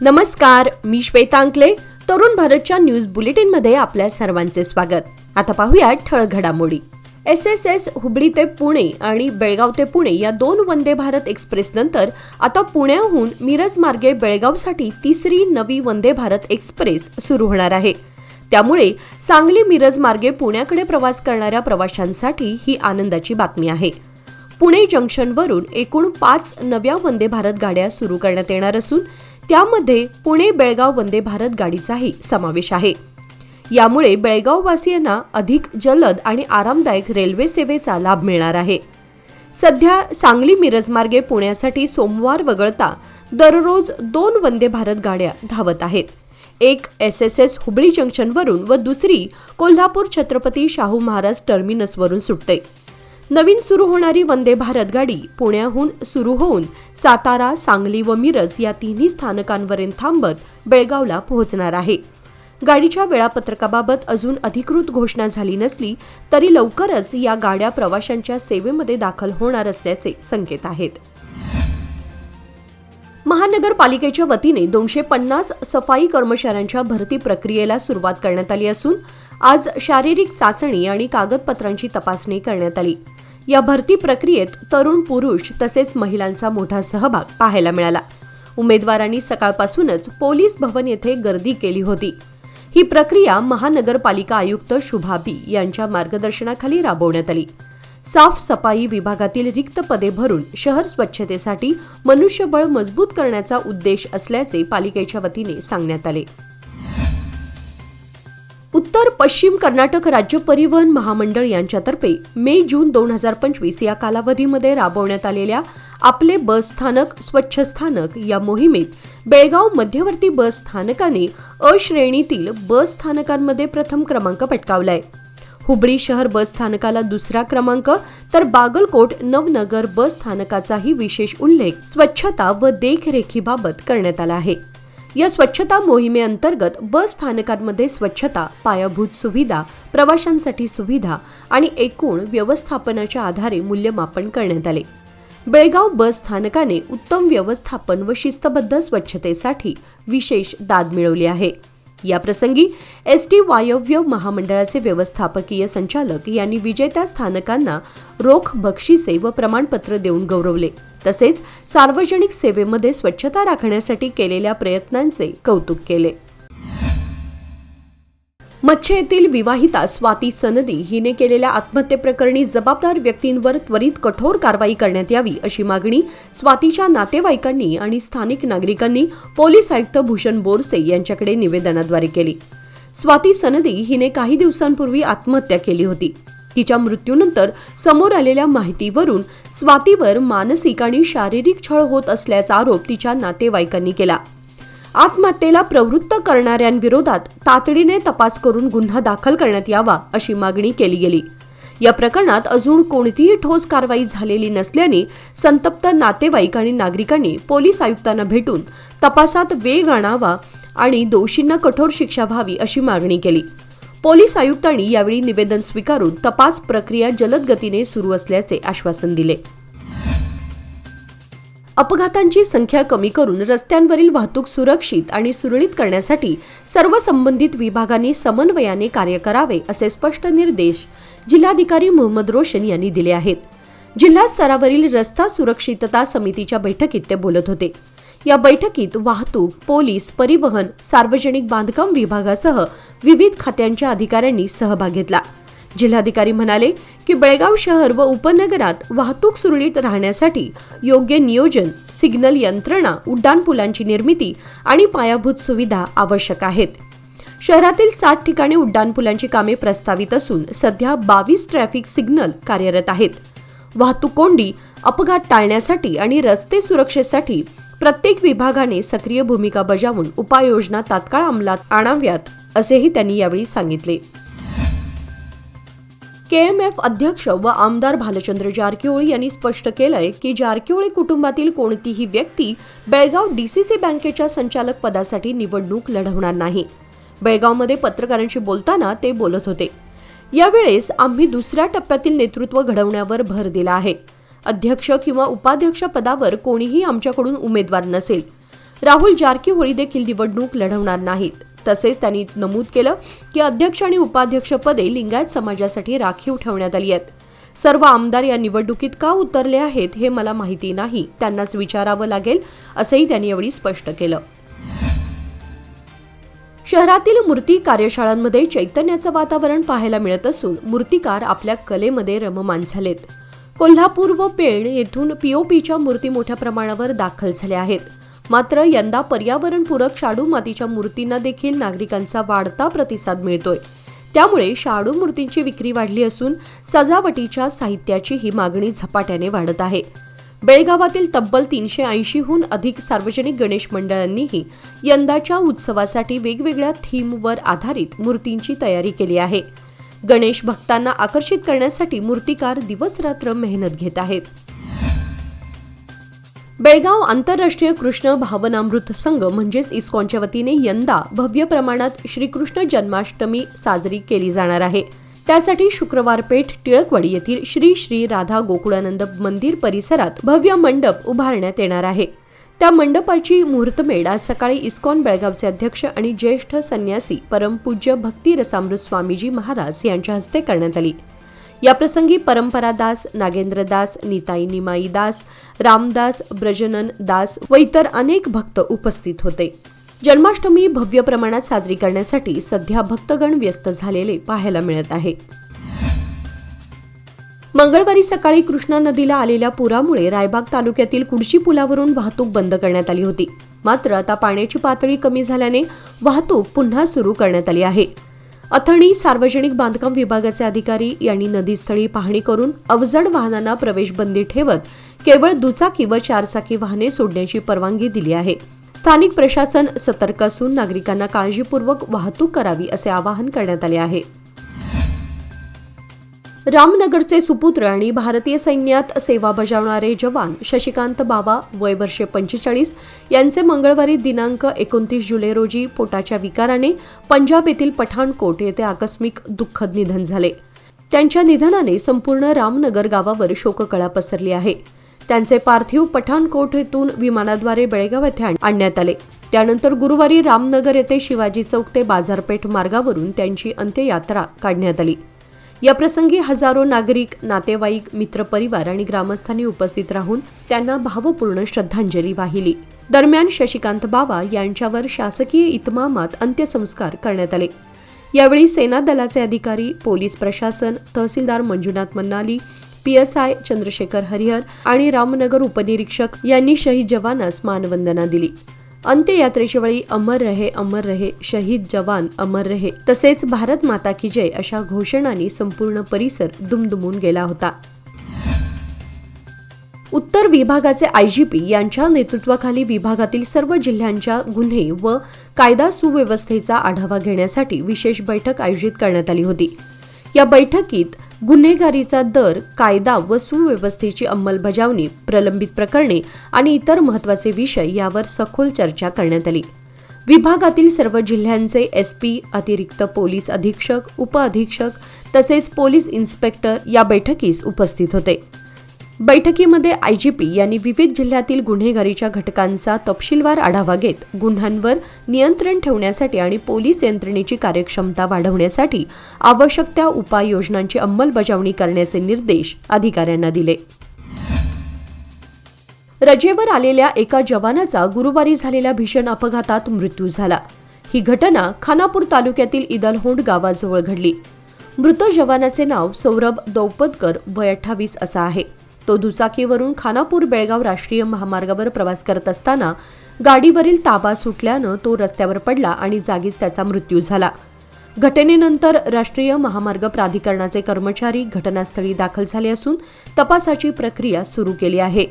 नमस्कार, मी श्वेता अंकले. तरुण भारतच्या न्यूज बुलेटिनमध्ये आपल्या सर्वांचे स्वागत. आता पाहूया ठळक घडामोडी. एसएस हुबळी ते पुणे आणि बेळगाव ते पुणे या 2 वंदे भारत एक्सप्रेस नंतर आता पुण्याहून मिरज मार्गे बेळगावसाठी तिसरी नवी वंदे भारत एक्सप्रेस सुरू होणार आहे. त्यामुळे सांगली मिरज मार्गे पुण्याकडे प्रवास करणाऱ्या प्रवाशांसाठी ही आनंदाची बातमी आहे. पुणे जंक्शनवरून एकूण 5 नव्या वंदे भारत गाड्या सुरू करण्यात येणार असून त्यामध्ये पुणे बेळगाव वंदे भारत गाडीचाही समावेश आहे. यामुळे बेळगाववासियांना अधिक जलद आणि आरामदायक रेल्वे सेवेचा लाभ मिळणार आहे. सध्या सांगली मिरज मार्गे पुण्यासाठी सोमवार वगळता दररोज 2 वंदे भारत गाड्या धावत आहेत. एक एसएस हुबळी जंक्शनवरून व दुसरी कोल्हापूर छत्रपती शाहू महाराज टर्मिनसवरून सुटते. नवीन सुरू होणारी वंदे भारत गाडी पुण्याहून सुरू होऊन सातारा, सांगली व मिरज या तिन्ही स्थानकांवरून थांबत बेळगावला पोहोचणार आहे. गाडीच्या वेळापत्रकाबाबत अजून अधिकृत घोषणा झाली नसली तरी लवकरच या गाड्या प्रवाशांच्या सेवेमध्ये दाखल होणार असल्याचे संकेत आहेत. महानगरपालिकेच्या वतीने 250 सफाई कर्मचाऱ्यांच्या भरती प्रक्रियेला सुरुवात करण्यात आली असून आज शारीरिक चाचणी आणि कागदपत्रांची तपासणी करण्यात आली. या भरती प्रक्रियेत तरुण पुरुष तसेच महिलांचा मोठा सहभाग पाहायला मिळाला. उमेदवारांनी सकाळपासूनच पोलीस भवन येथे गर्दी केली होती. ही प्रक्रिया महानगरपालिका आयुक्त शुभा बी यांच्या मार्गदर्शनाखाली राबवण्यात आली. साफ सफाई विभागातील रिक्त पदे भरून शहर स्वच्छतेसाठी मनुष्यबळ मजबूत करण्याचा उद्देश असल्याचे पालिकेच्या वतीने सांगण्यात आले. उत्तर पश्चिम कर्नाटक राज्य परिवहन महामंडळ यांच्यातर्फे मे-जून 2025 या कालावधीमध्ये राबवण्यात आलेल्या आपले बस स्थानक स्वच्छ स्थानक या मोहिमेत बेळगाव मध्यवर्ती बस स्थानकाने अ श्रेणीतील बस स्थानकांमध्ये प्रथम क्रमांक पटकावलाय. हुबळी शहर बस स्थानकाला 2रा क्रमांक तर बागलकोट नवनगर बस स्थानकाचाही विशेष उल्लेख स्वच्छता व देखरेखीबाबत करण्यात आला आहे. या स्वच्छता मोहिमेअंतर्गत बस स्थानकांमध्ये स्वच्छता, पायाभूत सुविधा, प्रवाशांसाठी सुविधा आणि एकूण व्यवस्थापनाच्या आधारे मूल्यमापन करण्यात आले. बेळगाव बस स्थानकाने उत्तम व्यवस्थापन व शिस्तबद्ध स्वच्छतेसाठी विशेष दाद मिळवली आहे. याप्रसंगी एसटी वायव्य महामंडळाचे व्यवस्थापकीय संचालक यांनी विजेत्या स्थानकांना रोख बक्षिसे व प्रमाणपत्र देऊन गौरवले. तसेच सार्वजनिक सेवेमध्ये स्वच्छता राखण्यासाठी केलेल्या प्रयत्नांचे कौतुक केले. मच्छे येथील विवाहिता स्वाती सनदी हिने केलेल्या आत्महत्येप्रकरणी जबाबदार व्यक्तींवर त्वरित कठोर कारवाई करण्यात यावी अशी मागणी स्वातीच्या नातेवाईकांनी आणि स्थानिक नागरिकांनी पोलीस आयुक्त भूषण बोरसे यांच्याकडे निवेदनाद्वारे केली. स्वाती सनदी हिने काही दिवसांपूर्वी आत्महत्या केली होती. तिच्या मृत्यूनंतर समोर आलेल्या माहितीवरून स्वातीवर मानसिक आणि शारीरिक छळ होत असल्याचा आरोप तिच्या नातेवाईकांनी केला. आत्महत्येला प्रवृत्त करणाऱ्यांविरोधात तातडीने तपास करून गुन्हा दाखल करण्यात यावा अशी मागणी केली गेली. या प्रकरणात अजून कोणतीही ठोस कारवाई झालेली नसल्याने संतप्त नातेवाईक आणि नागरिकांनी पोलीस आयुक्तांना भेटून तपासात वेग आणावा आणि दोषींना कठोर शिक्षा व्हावी अशी मागणी केली. पोलीस आयुक्तांनी यावेळी निवेदन स्वीकारून तपास प्रक्रिया जलद गतीने सुरू असल्याचे आश्वासन दिले. अपघातांची संख्या कमी करून रस्त्यांवरील वाहतूक सुरक्षित आणि सुरळीत करण्यासाठी सर्व संबंधित विभागांनी समन्वयाने कार्य करावे असे स्पष्ट निर्देश जिल्हाधिकारी मोहम्मद रोशन यांनी दिले आहेत. जिल्हा स्तरावरील रस्ता सुरक्षितता समितीच्या बैठकीत ते बोलत होते. या बैठकीत वाहतूक, पोलीस, परिवहन, सार्वजनिक बांधकाम विभागासह विविध खात्यांच्या अधिकाऱ्यांनी सहभाग घेतला. जिल्हाधिकारी म्हणाले की बेळगाव शहर व उपनगरात वाहतूक सुरळीत राहण्यासाठी योग्य नियोजन, सिग्नल यंत्रणा, उड्डाणपुलांची निर्मिती आणि पायाभूत सुविधा आवश्यक आहेत. शहरातील 7 ठिकाणी उड्डाणपुलांची कामे प्रस्तावित असून सध्या 22 ट्रॅफिक सिग्नल कार्यरत आहेत. वाहतूक कोंडी, अपघात टाळण्यासाठी आणि रस्ते सुरक्षेसाठी प्रत्येक विभागाने सक्रिय भूमिका बजावून उपाययोजना तात्काळ अंमलात आणाव्यात असेही त्यांनी यावेळी सांगितले. केएमएफ अध्यक्ष व आमदार भालचंद्र जारकिहोळी यांनी स्पष्ट केलंय की जारकिहोळी कुटुंबातील कोणतीही व्यक्ती बेळगाव डीसीसी बँकेच्या संचालक पदासाठी निवडणूक लढवणार नाही. बेळगावमध्ये पत्रकारांशी बोलताना ते बोलत होते. यावेळेस आम्ही 2ऱ्या टप्प्यातील नेतृत्व घडवण्यावर भर दिला आहे. अध्यक्ष किंवा उपाध्यक्ष पदावर कोणीही आमच्याकडून उमेदवार नसेल. राहुल जारकीहोळी देखील निवडणूक लढवणार नाहीत. तसेच त्यांनी नमूद केलं की अध्यक्ष आणि उपाध्यक्षपदे लिंगायत समाजासाठी राखीव ठेवण्यात आली आहेत. सर्व आमदार या निवडणुकीत का उतरले आहेत हे मला माहिती नाही, त्यांनाच विचारावं लागेल, असंही त्यांनी यावेळी स्पष्ट केलं. शहरातील मूर्ती कार्यशाळांमध्ये चैतन्याचं वातावरण पाहायला मिळत असून मूर्तिकार आपल्या कलेमध्ये रममाण झालेत. कोल्हापूर व पेण येथून पीओपीच्या मूर्ती मोठ्या प्रमाणावर दाखल झाल्या आहेत. मात्र यंदा पर्यावरणपूरक शाडू मातीच्या मूर्तींना देखील नागरिकांचा वाढता प्रतिसाद मिळतोय. त्यामुळे शाडू मूर्तींची विक्री वाढली असून सजावटीच्या साहित्याचीही मागणी झपाट्याने वाढत आहे. बेळगावातील तब्बल 380हून अधिक सार्वजनिक गणेश मंडळांनीही यंदाच्या उत्सवासाठी वेगवेगळ्या थीमवर आधारित मूर्तींची तयारी केली आहे. गणेश भक्तांना आकर्षित करण्यासाठी मूर्तिकार दिवसरात्र मेहनत घेत आहेत. बेळगाव आंतरराष्ट्रीय कृष्ण भावनामृत संघ म्हणजेच इस्कॉनच्या वतीने यंदा भव्य प्रमाणात श्रीकृष्ण जन्माष्टमी साजरी केली जाणार आहे. त्यासाठी शुक्रवार पेठ टिळकवाडी येथील श्री श्री राधा गोकुळानंद मंदिर परिसरात भव्य मंडप उभारण्यात येणार आहे. त्या मंडपाची मुहूर्तमेढ आज सकाळी इस्कॉन बेळगावचे अध्यक्ष आणि ज्येष्ठ संन्यासी परमपूज्य भक्ती रसामृत स्वामीजी महाराज यांच्या हस्ते करण्यात आली. याप्रसंगी परंपरादास, नागेंद्रदास, निताई निमाई दास, रामदास, ब्रजनन दास व इतर अनेक भक्त उपस्थित होते. जन्माष्टमी भव्य प्रमाणात साजरी करण्यासाठी सध्या भक्तगण व्यस्त झालेले पाहायला मिळत आहे. मंगळवारी सकाळी कृष्णा नदीला आलेल्या पुरामुळे रायबाग तालुक्यातील कुडशी पुलावरून वाहतूक बंद करण्यात आली होती. मात्र आता पाण्याची पातळी कमी झाल्याने वाहतूक पुन्हा सुरू करण्यात आली आहे. अथणी सार्वजनिक बांधकाम विभागाचे अधिकारी यांनी नदीस्थळी पाहणी करून अवजड वाहनांना प्रवेशबंदी ठेवत केवळ दुचाकी व चारचाकी वाहने सोडण्याची परवानगी दिली आहे. स्थानिक प्रशासन सतर्क असून नागरिकांना काळजीपूर्वक वाहतूक करावी असे आवाहन करण्यात आले आहे. रामनगरचे सुपुत्र आणि भारतीय सैन्यात सेवा बजावणारे जवान शशिकांत बावा वय वर्षे 45 यांचे मंगळवारी दिनांक 29 जुलै रोजी पोटाच्या विकाराने पंजाब येथील पठाणकोट येथे आकस्मिक दुःखद निधन झाले. त्यांच्या निधनाने संपूर्ण रामनगर गावावर शोककळा पसरली आहे. त्यांचे पार्थिव पठाणकोट येथून विमानाद्वारे बेळगाव येथे आणण्यात आले. त्यानंतर गुरुवारी रामनगर येथे शिवाजी चौक ते बाजारपेठ मार्गावरून त्यांची अंत्ययात्रा काढण्यात आली. याप्रसंगी हजारो नागरिक, नातेवाईक, मित्रपरिवार आणि ग्रामस्थांनी उपस्थित राहून त्यांना भावपूर्ण श्रद्धांजली वाहिली. दरम्यान शशिकांत बावा यांच्यावर शासकीय इतमामात अंत्यसंस्कार करण्यात आले. यावेळी सेना दलाचे अधिकारी, पोलीस प्रशासन, तहसीलदार मंजुनाथ मन्नाली, PSI चंद्रशेखर हरिहर आणि रामनगर उपनिरीक्षक यांनी शहीद जवानास मानवंदना दिली. अंत्ययात्रेच्या वेळी अमर रहे शहीद जवान अमर रहे तसेच भारत माता की जय अशा घोषणांनी संपूर्ण परिसर दुमदुमून गेला होता. उत्तर विभागाचे IGP यांच्या नेतृत्वाखाली विभागातील सर्व जिल्ह्यांच्या गुन्हे व कायदा सुव्यवस्थेचा आढावा घेण्यासाठी विशेष बैठक आयोजित करण्यात आली होती. या बैठकीत गुन्हेगारीचा दर, कायदा व सुव्यवस्थेची अंमलबजावणी, प्रलंबित प्रकरणे आणि इतर महत्त्वाचे विषय यावर सखोल चर्चा करण्यात आली. विभागातील सर्व जिल्ह्यांचे SP, अतिरिक्त पोलीस अधीक्षक, उपअधीक्षक तसेच पोलीस इन्स्पेक्टर या बैठकीस उपस्थित होते. बैठकीमध्ये IGP यांनी विविध जिल्ह्यातील गुन्हेगारीच्या घटकांचा तपशीलवार आढावा घेत गुन्ह्यांवर नियंत्रण ठेवण्यासाठी आणि पोलीस यंत्रणेची कार्यक्षमता वाढवण्यासाठी आवश्यक त्या उपाययोजनांची अंमलबजावणी करण्याचे निर्देश अधिकाऱ्यांना दिले. रजेवर आलेल्या एका जवानाचा गुरुवारी झालेल्या भीषण अपघातात मृत्यू झाला. ही घटना खानापूर तालुक्यातील इदलहोंड गावाजवळ घडली. मृत जवानाचे नाव सौरभ दौपदकर वय 28 असं आहे. तो दुचाकीवरून खानापूर बेळगाव राष्ट्रीय महामार्गावर प्रवास करत असताना गाडीवरील ताबा सुटल्यानं तो रस्त्यावर पडला आणि जागीच त्याचा मृत्यू झाला. घटनेनंतर राष्ट्रीय महामार्ग प्राधिकरणाचे कर्मचारी घटनास्थळी दाखल झाले असून तपासाची प्रक्रिया सुरू केली आहे.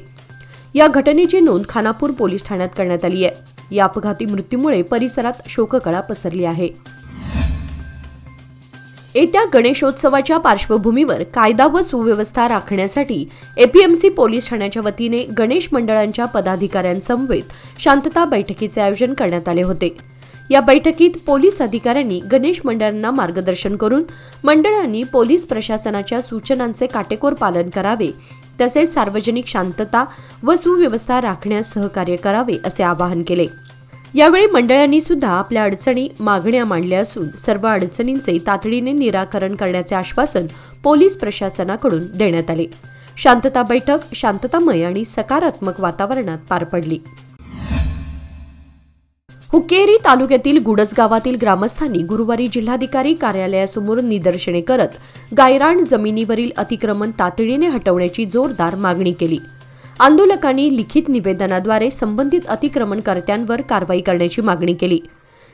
या घटनेची नोंद खानापूर पोलीस ठाण्यात करण्यात आली आहे. या अपघाती मृत्यूमुळे परिसरात शोककळा पसरली आहे. येत्या गणेशोत्सवाच्या पार्श्वभूमीवर कायदा व सुव्यवस्था राखण्यासाठी APMC पोलीस ठाण्याच्या वतीने गणेश मंडळांच्या पदाधिकाऱ्यांसमवेत शांतता बैठकीचे आयोजन करण्यात आले होते. या बैठकीत पोलीस अधिकाऱ्यांनी गणेश मंडळांना मार्गदर्शन करून मंडळांनी पोलीस प्रशासनाच्या सूचनांचे काटेकोर पालन करावे, तसेच सार्वजनिक शांतता व सुव्यवस्था राखण्यास सहकार्य करावे असे आवाहन केले. यावेळी मंडळांनी सुद्धा आपल्या अडचणी मागण्या मांडल्या असून सर्व अडचणींचे तातडीने निराकरण करण्याचे आश्वासन पोलीस प्रशासनाकडून देण्यात आले. शांतता बैठक शांततामय आणि सकारात्मक वातावरणात पार पडली. हुक्केरी तालुक्यातील गुडस गावातील ग्रामस्थांनी गुरुवारी जिल्हाधिकारी कार्यालयासमोर निदर्शने करत गायरान जमिनीवरील अतिक्रमण तातडीने हटवण्याची जोरदार मागणी केली. आंदोलकांनी लिखित निवेदनाद्वारे संबंधित अतिक्रमणकर्त्यांवर कारवाई करण्याची मागणी केली.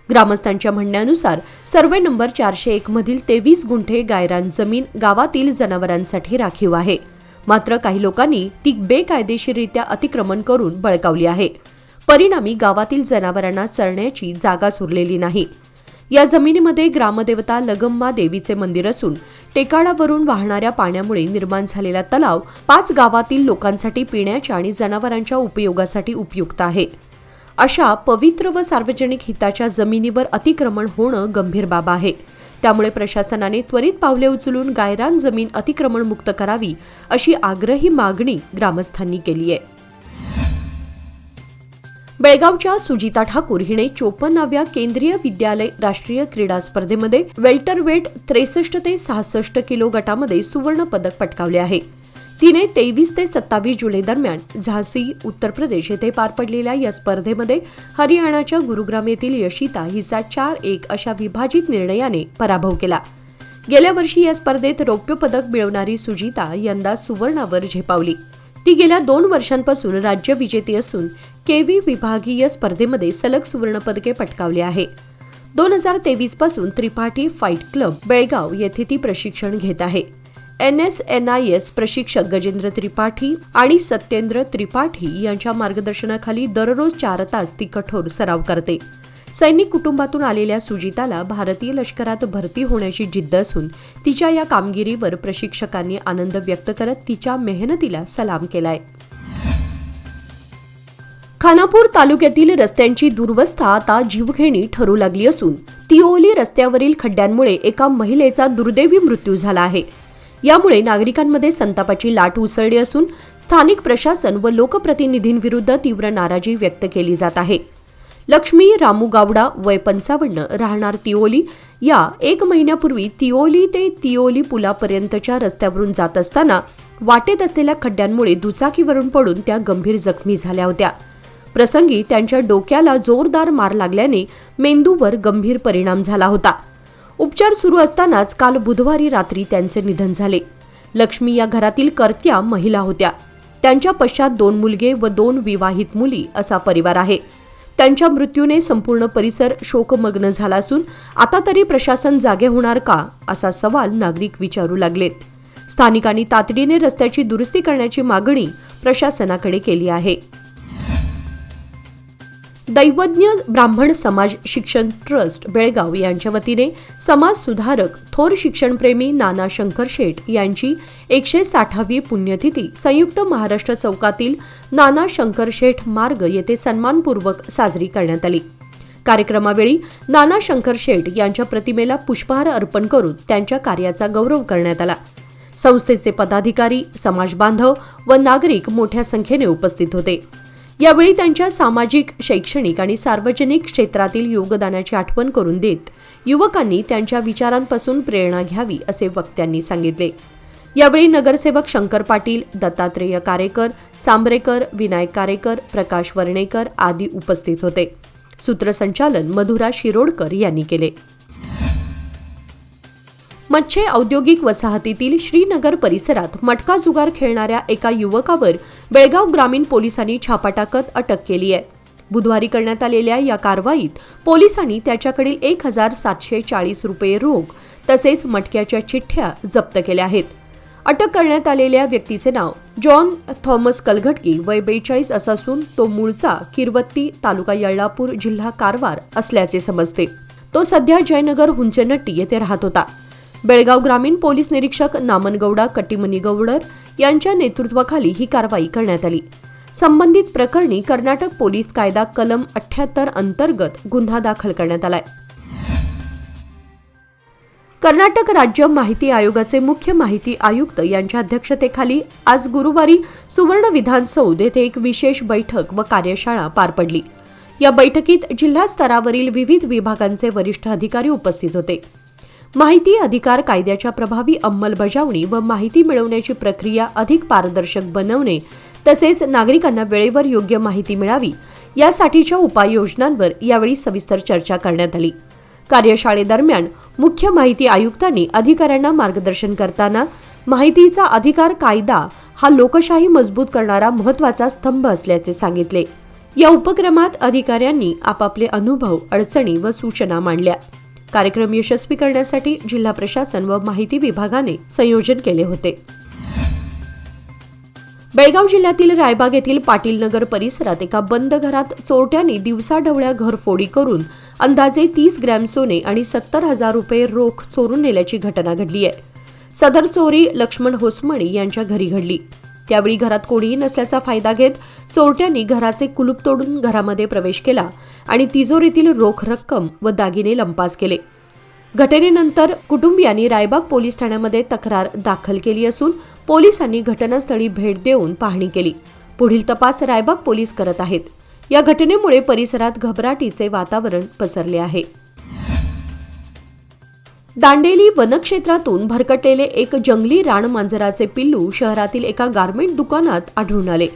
ग्रामस्थांच्या म्हणण्यानुसार सर्वे नंबर 401 मधील 23 गुंठे गायरान जमीन गावातील जनावरांसाठी राखीव आहे. मात्र काही लोकांनी ती बेकायदेशीररित्या अतिक्रमण करून बळकावली आहे. परिणामी गावातील जनावरांना चरण्याची जागाच उरलेली नाही. या जमिनीमध्ये ग्रामदेवता लगम्मा देवीचे मंदिर असून टेकाडावरून वाहणाऱ्या पाण्यामुळे निर्माण झालेला तलाव 5 गावातील लोकांसाठी पिण्याच्या आणि जनावरांच्या उपयोगासाठी उपयुक्त आहे. अशा पवित्र व सार्वजनिक हिताच्या जमिनीवर अतिक्रमण होणं गंभीर बाब आहे. त्यामुळे प्रशासनाने त्वरित पावले उचलून गायरान जमीन अतिक्रमणमुक्त करावी अशी आग्रही मागणी ग्रामस्थांनी केली आहे. बेळगावच्या सुजिता ठाकूर हिने 54व्या केंद्रीय विद्यालय राष्ट्रीय क्रीडा स्पर्धेमध्ये वेल्टरवेट 63 ते 66 किलो गटामध्ये सुवर्ण पदक पटकावले आहे. तिने 23 ते 27 जुलै दरम्यान झांसी, उत्तर प्रदेश येथे पार पडलेल्या या स्पर्धेमध्ये हरियाणाच्या गुरुग्राम येथील यशिता हिचा 4-1 अशा विभाजित निर्णयाने पराभव केला. गेल्या वर्षी या स्पर्धेत रौप्य पदक मिळवणारी सुजिता यंदा सुवर्णावर झेपावली. ती गेल्या 2 वर्षांपासून राज्य विजेती असून केवी विभागीय स्पर्धेमध्ये सलग सुवर्ण पदके पटकावली आहे. 2023 पासून त्रिपाठी फाईट क्लब बेळगाव येथे ती प्रशिक्षण घेत आहे. NSNIS प्रशिक्षक गजेंद्र त्रिपाठी आणि सत्येंद्र त्रिपाठी यांच्या मार्गदर्शनाखाली दररोज 4 तास ती कठोर सराव करते. सैनिक कुटुंबातून आलेल्या सुजिताला भारतीय लष्करात भरती होण्याची जिद्द असून तिच्या या कामगिरीवर प्रशिक्षकांनी आनंद व्यक्त करत तिच्या मेहनतीला सलाम केलाय. खानापूर तालुक्यातील रस्त्यांची दुरवस्था आता जीवघेणी ठरू लागली असून तिओली रस्त्यावरील खड्ड्यांमुळे एका महिलेचा दुर्दैवी मृत्यू झाला आहे. यामुळे नागरिकांमध्ये संतापाची लाट उसळली असून स्थानिक प्रशासन व लोकप्रतिनिधींविरुद्ध तीव्र नाराजी व्यक्त केली जात आहे. लक्ष्मी रामू गावडा वय 55 राहणार तिओली या 1 महिन्यापूर्वी तिओली ते तिओली पुलापर्यंतच्या रस्त्यावरून जात असताना वाटेत असलेल्या खड्ड्यांमुळे दुचाकीवरून पडून त्या गंभीर जखमी झाल्या होत्या. प्रसंगी त्यांच्या डोक्याला जोरदार मार लागल्याने मेंदूवर गंभीर परिणाम झाला होता. उपचार सुरू असतानाच काल बुधवारी रात्री त्यांचे निधन झाले. लक्ष्मी या घरातील कर्त्या महिला होत्या. त्यांच्या पश्चात 2 मुलगे व 2 विवाहित मुली असा परिवार आहे. त्यांच्या मृत्यूने संपूर्ण परिसर शोकमग्न झाला असून आता तरी प्रशासन जागे होणार का असा सवाल नागरिक विचारू लागलेत. स्थानिकांनी तातडीने रस्त्याची दुरुस्ती करण्याची मागणी प्रशासनाकडे केली आहे. दैवज्ञ ब्राह्मण समाज शिक्षण ट्रस्ट बेळगाव यांच्या वतीने समाज सुधारक थोर शिक्षणप्रेमी नाना शंकर शेठ यांची 160वी पुण्यतिथी संयुक्त महाराष्ट्र चौकातील नाना शंकर शेठ मार्ग येथे सन्मानपूर्वक साजरी करण्यात आली. कार्यक्रमावेळी नाना शंकर शेठ यांच्या प्रतिमेला पुष्पहार अर्पण करून त्यांच्या कार्याचा गौरव करण्यात आला. संस्थेचे पदाधिकारी, समाज बांधव व नागरिक मोठ्या संख्येने उपस्थित होते. यावेळी त्यांच्या सामाजिक, शैक्षणिक आणि सार्वजनिक क्षेत्रातील योगदानाची आठवण करून देत युवकांनी त्यांच्या विचारांपासून प्रेरणा घ्यावी असे वक्त्यांनी सांगितले. यावेळी नगरसेवक शंकर पाटील, दत्तात्रेय कारेकर, सांबरेकर, विनायक कारेकर, प्रकाश वर्णेकर आदी उपस्थित होते. सूत्रसंचालन मधुरा शिरोडकर यांनी केले. मच्छे औद्योगिक वसाहतीतील श्रीनगर परिसरात मटका जुगार खेळणाऱ्या एका युवकावर बेळगाव ग्रामीण पोलिसांनी छापा टाकत अटक केली आहे. बुधवारी करण्यात आलेल्या या कारवाईत पोलिसांनी त्याच्याकडील 1,740 रुपये रोख तसेच मटक्याच्या चिठ्ठ्या जप्त केल्या आहेत. अटक करण्यात आलेल्या व्यक्तीचे नाव जॉन थॉमस कलघटकी वय 42 असं असून तो मूळचा किरवत्ती, तालुका यल्लापूर, जिल्हा कारवार असल्याचे समजते. तो सध्या जयनगर हुंचनट्टी येथे राहत होता. बेळगाव ग्रामीण पोलीस निरीक्षक नामनगौडा कट्टीमनी गौडर यांच्या नेतृत्वाखाली ही कारवाई करण्यात आली. संबंधित प्रकरणी कर्नाटक पोलीस कायदा कलम 78 अंतर्गत गुन्हा दाखल करण्यात आलाय. कर्नाटक राज्य माहिती आयोगाचे मुख्य माहिती आयुक्त यांच्या अध्यक्षतेखाली आज गुरुवारी सुवर्ण विधानसौध येथे एक विशेष बैठक व कार्यशाळा पार पडली. या बैठकीत जिल्हा स्तरावरील विविध विभागांचे वरिष्ठ अधिकारी उपस्थित होते. माहिती अधिकार कायद्याच्या प्रभावी अंमलबजावणी व माहिती मिळवण्याची प्रक्रिया अधिक पारदर्शक बनवणे तसेच नागरिकांना वेळेवर योग्य माहिती मिळावी यासाठीच्या उपाययोजनांवर यावेळी सविस्तर चर्चा करण्यात आली. कार्यशाळेदरम्यान मुख्य माहिती आयुक्तांनी अधिकाऱ्यांना मार्गदर्शन करताना माहितीचा अधिकार कायदा हा लोकशाही मजबूत करणारा महत्त्वाचा स्तंभ असल्याचे सांगितले. या उपक्रमात अधिकाऱ्यांनी आपापले अनुभव, अडचणी व सूचना मांडल्या. कार्यक्रम यशस्वी करण्यासाठी जिल्हा प्रशासन व माहिती विभागाने संयोजन केले होते. बेळगाव जिल्ह्यातील रायबाग येथील पाटील नगर परिसरात एका बंद घरात चोरट्यांनी दिवसाढवळ्या घरफोडी करून अंदाजे 30 ग्रॅम सोने आणि 70,000 रुपये रोख चोरून नेल्याची घटना घडली आहे. सदर चोरी लक्ष्मण होसमणी यांच्या घरी घडली. त्यावेळी घरात कोणीही नसल्याचा फायदा घेत चोरट्यांनी घराचे कुलूप तोडून घरामध्ये प्रवेश केला आणि तिजोरीतील रोख रक्कम व दागिने लंपास केले. घटनेनंतर कुटुंबियांनी रायबाग पोलीस ठाण्यामध्ये तक्रार दाखल केली असून पोलिसांनी घटनास्थळी भेट देऊन पाहणी केली. पुढील तपास रायबाग पोलीस करत आहेत. या घटनेमुळे परिसरात घबराटीचे वातावरण पसरले आहे. दांडेली वनक्षेत्रातून भरकटलेले एक जंगली रानमांजराचे पिल्लू शहरातील एका गारमेंट दुकानात आढळून आले.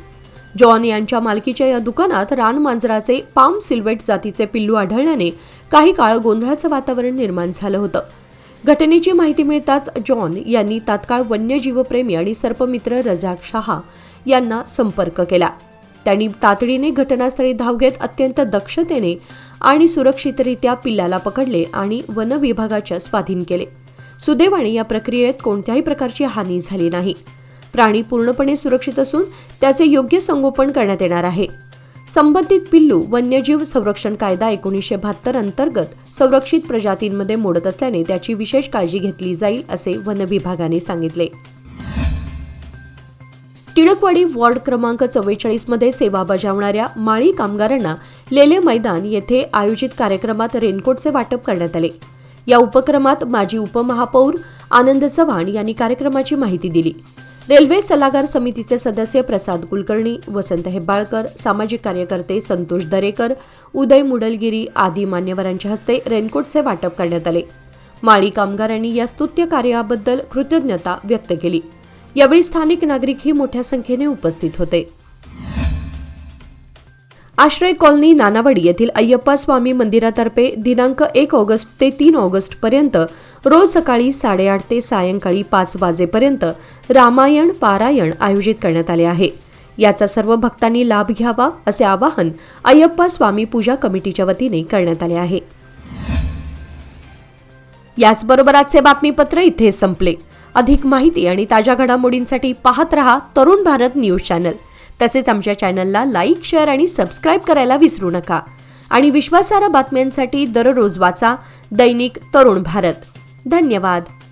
जॉन यांच्या मालकीच्या या दुकानात रानमांजराचे पाम सिल्व्हेट जातीचे पिल्लू आढळल्याने काही काळ गोंधळाचं वातावरण निर्माण झालं होतं. घटनेची माहिती मिळताच जॉन यांनी तात्काळ वन्यजीवप्रेमी आणि सर्पमित्र रजाक शहा यांना संपर्क केला. त्यांनी तातडीने घटनास्थळी धाव घेत अत्यंत दक्षतेने आणि सुरक्षितरित्या पिल्लाला पकडले आणि वन विभागाच्या स्वाधीन केले. सुदैवाने या प्रक्रियेत कोणत्याही प्रकारची हानी झाली नाही. प्राणी पूर्णपणे सुरक्षित असून त्याचे योग्य संगोपन करण्यात येणार आहे. संबंधित पिल्लू वन्यजीव संरक्षण कायदा 1972 अंतर्गत संरक्षित प्रजातींमध्ये मोडत असल्याने त्याची विशेष काळजी घेतली जाईल असे वन विभागाने सांगितले. टिळकवाडी वॉर्ड क्रमांक 44 मध्ये सेवा बजावणाऱ्या माळी कामगारांना लेले मैदान येथे आयोजित कार्यक्रमात रेनकोटचे वाटप करण्यात आले. या उपक्रमात माजी उपमहापौर आनंद चव्हाण यांनी कार्यक्रमाची माहिती दिली. रेल्वे सल्लागार समितीचे सदस्य प्रसाद कुलकर्णी, वसंत हेब्बाळकर, सामाजिक कार्यकर्ते संतोष दरेकर, उदय मुडलगिरी आदी मान्यवरांच्या हस्ते रेनकोटचे वाटप करण्यात आले. माळी कामगारांनी या स्तुत्य कार्याबद्दल कृतज्ञता व्यक्त केली. यावेळी स्थानिक नागरिकही मोठ्या संख्येने उपस्थित होते. आश्रय कॉलनी नानावडी येथील अय्यप्पा स्वामी मंदिरातर्फे दिनांक 1 ऑगस्ट ते 3 ऑगस्ट पर्यंत रोज सकाळी 8:30 ते सायंकाळी 5 वाजेपर्यंत रामायण पारायण आयोजित करण्यात आले आहे. याचा सर्व भक्तांनी लाभ घ्यावा असे आवाहन अय्यप्पा स्वामी पूजा कमिटीच्या वतीने करण्यात आले आहे. याचबरोबर आजचे बातमीपत्र इथे संपले. अधिक माहिती आणि ताज्या घडामोडींसाठी पाहत रहा तरुण भारत न्यूज चॅनल. तसेच आमच्या चॅनलला लाईक, शेअर आणि सबस्क्राईब करायला विसरू नका. आणि विश्वासार्ह बातम्यांसाठी दररोज वाचा दैनिक तरुण भारत. धन्यवाद.